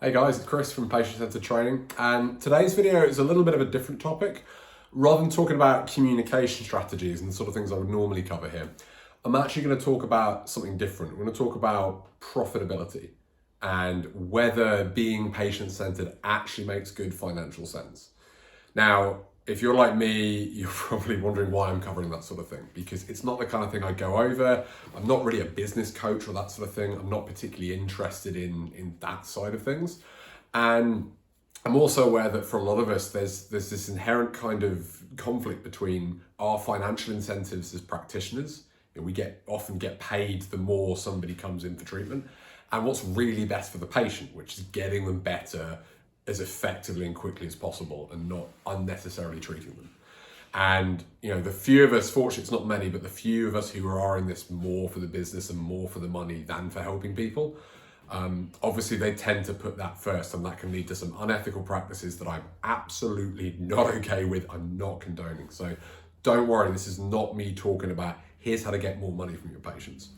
Hey guys, it's Chris from Patient Centered Training, and today's video is a little bit of a different topic. Rather than talking about communication strategies and the sort of things I would normally cover here, I'm actually going to talk about something different. We're going to talk about profitability and whether being patient-centered actually makes good financial sense. Now, if you're like me, you're probably wondering why I'm covering that sort of thing, because it's not the kind of thing I go over. I'm not really a business coach or that sort of thing. I'm not particularly interested in that side of things. And I'm also aware that for a lot of us, there's this inherent kind of conflict between our financial incentives as practitioners. We often get paid the more somebody comes in for treatment, and what's really best for the patient, which is getting them better as effectively and quickly as possible and not unnecessarily treating them. And the few of us, fortunately it's not many, but the few of us who are in this more for the business and more for the money than for helping people, obviously they tend to put that first, and that can lead to some unethical practices that I'm absolutely not okay with. I'm not condoning. So don't worry, this is not me talking about here's how to get more money from your patients.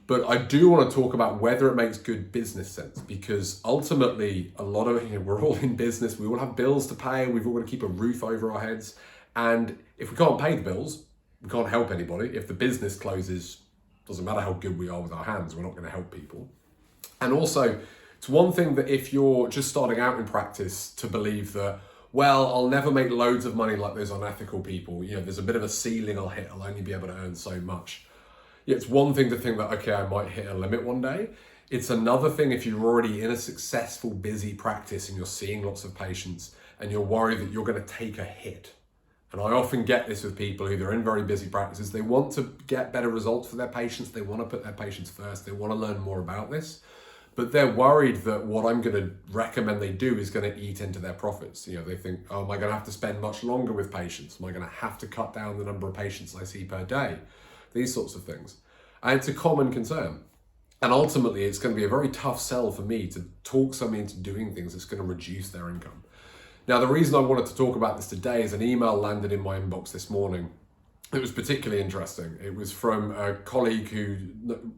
But I do want to talk about whether it makes good business sense, because ultimately a lot of we're all in business, we all have bills to pay, we've all got to keep a roof over our heads. And if we can't pay the bills, we can't help anybody. If the business closes, doesn't matter how good we are with our hands, we're not going to help people. And also, it's one thing that if you're just starting out in practice to believe that, well, I'll never make loads of money like those unethical people. There's a bit of a ceiling I'll hit, I'll only be able to earn so much. It's one thing to think that, okay, I might hit a limit one day. It's another thing if you're already in a successful, busy practice and you're seeing lots of patients and you're worried that you're going to take a hit. And I often get this with people who are in very busy practices. They want to get better results for their patients. They want to put their patients first. They want to learn more about this. But they're worried that what I'm going to recommend they do is going to eat into their profits. They think, oh, am I going to have to spend much longer with patients? Am I going to have to cut down the number of patients I see per day? These sorts of things. And it's a common concern. And ultimately, it's going to be a very tough sell for me to talk somebody into doing things that's going to reduce their income. Now, the reason I wanted to talk about this today is an email landed in my inbox this morning. It was particularly interesting. It was from a colleague who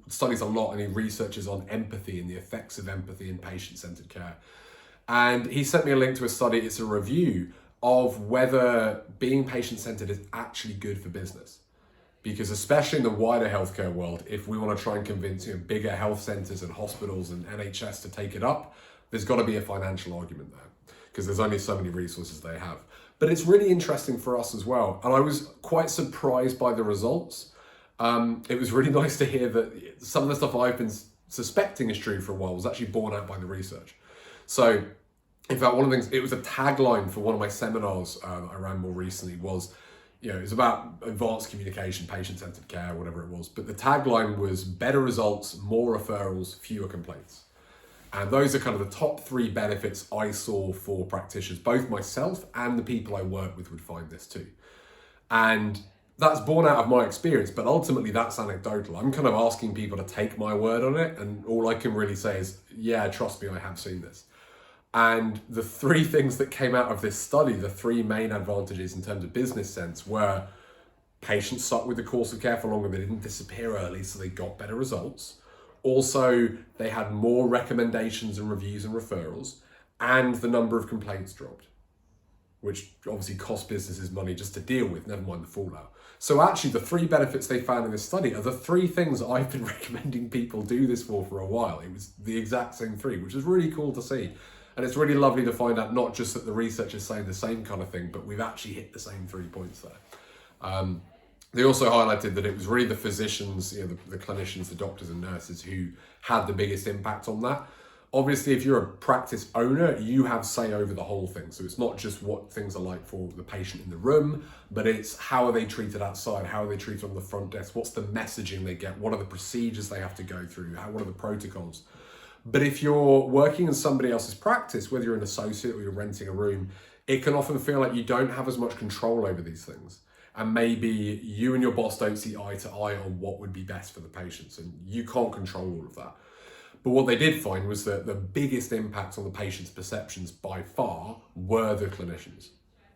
studies a lot and he researches on empathy and the effects of empathy in patient-centered care. And he sent me a link to a study. It's a review of whether being patient-centered is actually good for business. Because especially in the wider healthcare world, if we want to try and convince bigger health centers and hospitals and NHS to take it up, there's got to be a financial argument there, because there's only so many resources they have. But it's really interesting for us as well. And I was quite surprised by the results. It was really nice to hear that some of the stuff I've been suspecting is true for a while was actually borne out by the research. So in fact, one of the things, it was a tagline for one of my seminars I ran more recently was, it was about advanced communication, patient-centered care, whatever it was. But the tagline was better results, more referrals, fewer complaints. And those are kind of the top three benefits I saw for practitioners. Both myself and the people I work with would find this too. And that's born out of my experience, but ultimately that's anecdotal. I'm kind of asking people to take my word on it. And all I can really say is, yeah, trust me, I have seen this. And the three things that came out of this study, the three main advantages in terms of business sense, were patients stuck with the course of care for longer, they didn't disappear early, so they got better results. Also, they had more recommendations and reviews and referrals, and the number of complaints dropped, which obviously cost businesses money just to deal with, never mind the fallout. So actually, the three benefits they found in this study are the three things I've been recommending people do this for a while. It was the exact same three, which is really cool to see. And it's really lovely to find out not just that the research is saying the same kind of thing, but we've actually hit the same 3 points there. They also highlighted that it was really the physicians, the clinicians, the doctors and nurses who had the biggest impact on that. Obviously, if you're a practice owner, you have say over the whole thing. So it's not just what things are like for the patient in the room, but it's how are they treated outside? How are they treated on the front desk? What's the messaging they get? What are the procedures they have to go through? What are the protocols? But if you're working in somebody else's practice, whether you're an associate or you're renting a room, it can often feel like you don't have as much control over these things. And maybe you and your boss don't see eye to eye on what would be best for the patients, and you can't control all of that. But what they did find was that the biggest impact on the patient's perceptions by far were the clinicians.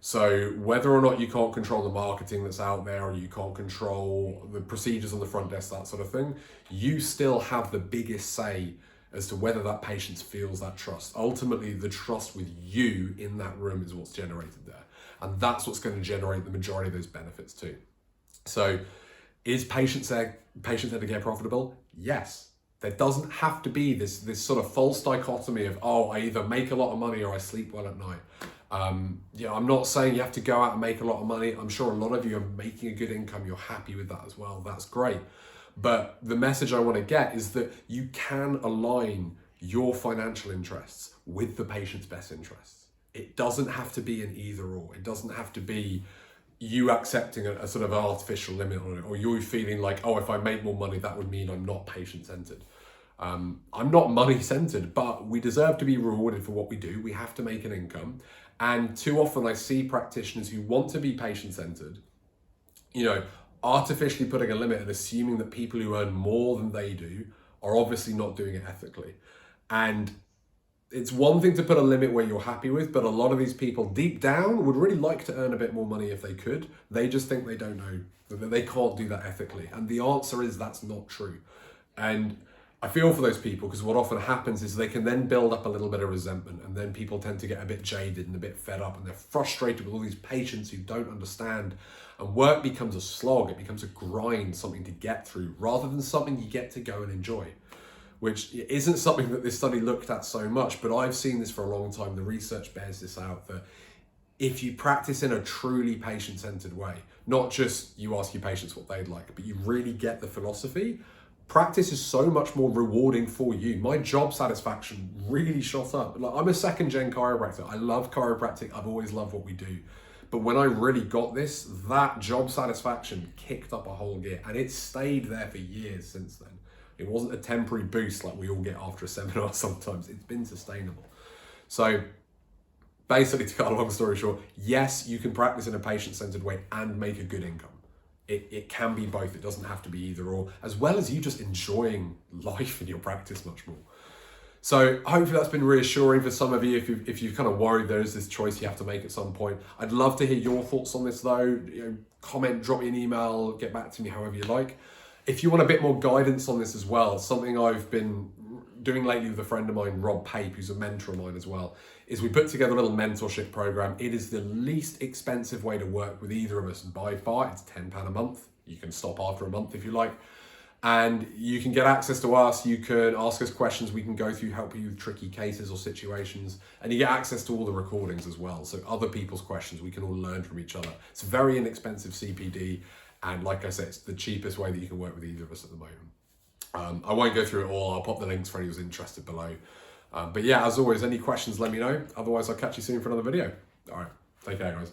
So whether or not you can't control the marketing that's out there, or you can't control the procedures on the front desk, that sort of thing, you still have the biggest say as to whether that patient feels that trust. Ultimately, the trust with you in that room is what's generated there. And that's what's going to generate the majority of those benefits too. So is patient-centered care profitable? Yes. There doesn't have to be this sort of false dichotomy of, oh, I either make a lot of money or I sleep well at night. I'm not saying you have to go out and make a lot of money. I'm sure a lot of you are making a good income. You're happy with that as well. That's great. But the message I want to get is that you can align your financial interests with the patient's best interests. It doesn't have to be an either or. It doesn't have to be you accepting a sort of artificial limit on it, or you feeling like, oh, if I make more money, that would mean I'm not patient-centered. I'm not money-centered, but we deserve to be rewarded for what we do. We have to make an income. And too often I see practitioners who want to be patient-centered, artificially putting a limit and assuming that people who earn more than they do are obviously not doing it ethically. And it's one thing to put a limit where you're happy with, but a lot of these people deep down would really like to earn a bit more money if they could. They just think they don't know, that they can't do that ethically. And the answer is that's not true. And I feel for those people, because what often happens is they can then build up a little bit of resentment, and then people tend to get a bit jaded and a bit fed up, and they're frustrated with all these patients who don't understand, and work becomes a slog. It becomes a grind, something to get through, rather than something you get to go and enjoy, which isn't something that this study looked at so much, but I've seen this for a long time. The research bears this out, that if you practice in a truly patient-centered way, not just you ask your patients what they'd like, but you really get the philosophy, practice is so much more rewarding for you. My job satisfaction really shot up. Like, I'm a second-gen chiropractor. I love chiropractic. I've always loved what we do. But when I really got this, that job satisfaction kicked up a whole gear, and it stayed there for years since then. It wasn't a temporary boost like we all get after a seminar sometimes. It's been sustainable. So basically, to cut a long story short, yes, you can practice in a patient-centered way and make a good income. It can be both. It doesn't have to be either or, as well as you just enjoying life in your practice much more. So hopefully that's been reassuring for some of you if you've kind of worried there is this choice you have to make at some point. I'd love to hear your thoughts on this though. Comment, drop me an email, get back to me however you like. If you want a bit more guidance on this as well, something I've been doing lately with a friend of mine, Rob Pape, who's a mentor of mine as well, is we put together a little mentorship program. It is the least expensive way to work with either of us by far. It's £10 a month. You can stop after a month if you like. And you can get access to us. You can ask us questions. We can go through, help you with tricky cases or situations. And you get access to all the recordings as well. So other people's questions, we can all learn from each other. It's a very inexpensive CPD. And like I said, it's the cheapest way that you can work with either of us at the moment. I won't go through it all. I'll pop the links for anyone who's interested below. But yeah, as always, any questions, let me know. Otherwise, I'll catch you soon for another video. All right, take care, guys.